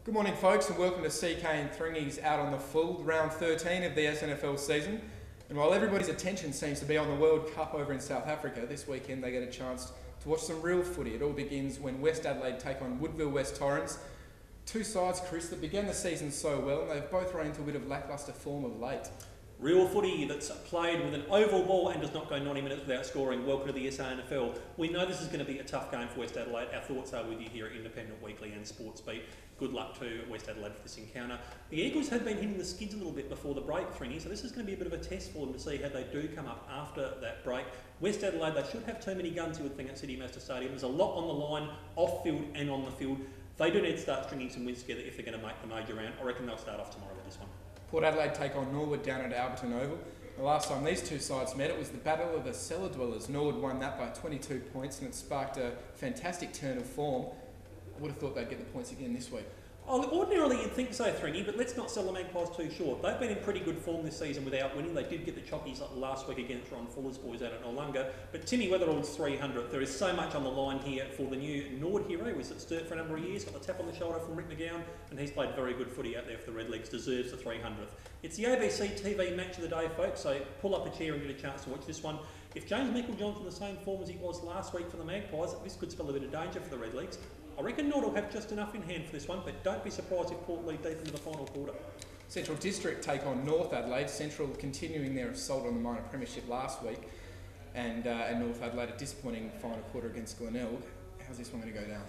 Good morning folks and welcome to CK and Thringy's Out on the Full, round 13 of the SNFL season. And while everybody's attention seems to be on the World Cup over in South Africa, this weekend they get a chance to watch some real footy. It all begins when West Adelaide take on Woodville West Torrens. Two sides, Chris, that began the season so well and they've both run into a bit of lacklustre form of late. Real footy that's played with an oval ball and does not go 90 minutes without scoring. Welcome to the SNFL. We know this is going to be a tough game for West Adelaide. Our thoughts are with you here at Independent Weekly and Sports Beat. Good luck to West Adelaide for this encounter. The Eagles have been hitting the skids a little bit before the break, Thringy, so this is going to be a bit of a test for them to see how they do come up after that break. West Adelaide, they should have too many guns, you would think, at City Master Stadium. There's a lot on the line, off field and on the field. They do need to start stringing some wins together if they're going to make the major round. I reckon they'll start off tomorrow with this one. Port Adelaide take on Norwood down at Alberton Oval. The last time these two sides met, it was the battle of the cellar dwellers. Norwood won that by 22 points and it sparked a fantastic turn of form. I would have thought they'd get the points again this week. Oh, ordinarily you'd think so, Thringy, but let's not sell the Magpies too short. They've been in pretty good form this season without winning. They did get the chockies last week against Ron Fuller's boys out at Noarlunga, but Timmy Weatherall's 300th. There is so much on the line here for the new Norwood hero. He was at Sturt for a number of years, got the tap on the shoulder from Rick McGowan, and he's played very good footy out there for the Redlegs, deserves the 300th. It's the ABC TV match of the day, folks, so pull up a chair and get a chance to watch this one. If James Meikle-John's in the same form as he was last week for the Magpies, this could spell a bit of danger for the Redlegs. I reckon Norwood will have just enough in hand for this one, but don't be surprised if Port lead deep into the final quarter. Central District take on North Adelaide. Central continuing their assault on the minor premiership last week, and North Adelaide a disappointing final quarter against Glenelg. How's this one going to go down?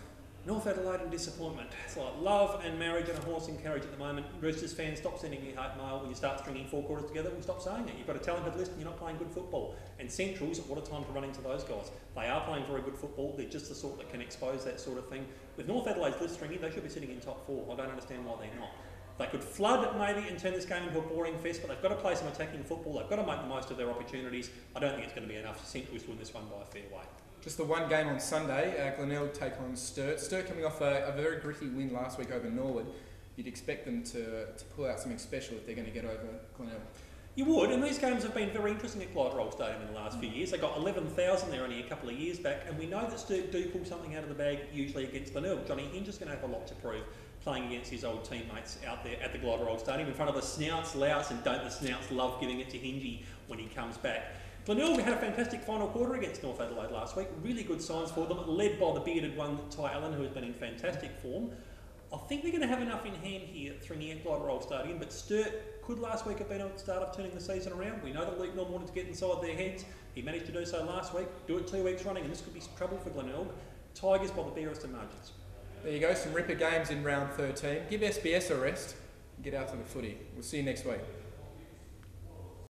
North Adelaide and disappointment. It's like love and marriage and a horse and carriage at the moment. Roosters fans, stop sending me hate mail when you start stringing four quarters together. We stop saying it. You've got a talented list and you're not playing good football. And Centrals, what a time to run into those guys. They are playing very good football. They're just the sort that can expose that sort of thing. With North Adelaide's list stringing, they should be sitting in top four. I don't understand why they're not. They could flood maybe and turn this game into a boring fest, but they've got to play some attacking football. They've got to make the most of their opportunities. I don't think it's going to be enough for Centrals to win this one by a fair way. Just the one game on Sunday, Glenelg take on Sturt. Sturt coming off a very gritty win last week over Norwood. You'd expect them to pull out something special if they're going to get over Glenelg. You would, and these games have been very interesting at Glenelg Stadium in the last few years. They got 11,000 there only a couple of years back, and we know that Sturt do pull something out of the bag usually against Glenelg. Johnny Hinge is going to have a lot to prove playing against his old teammates out there at the Glenelg Stadium in front of the Snouts Louts, and don't the Snouts love giving it to Hingy when he comes back. Glenelg had a fantastic final quarter against North Adelaide last week. Really good signs for them, led by the bearded one, Ty Allen, who has been in fantastic form. I think they're going to have enough in hand here through the Glenelg Stadium, but Sturt could last week have been on the start of turning the season around. We know that Luke Norm wanted to get inside their heads. He managed to do so last week, do it 2 weeks running, and this could be some trouble for Glenelg. Tigers by the barest of margins. There you go, some ripper games in round 13. Give SBS a rest and get out to the footy. We'll see you next week.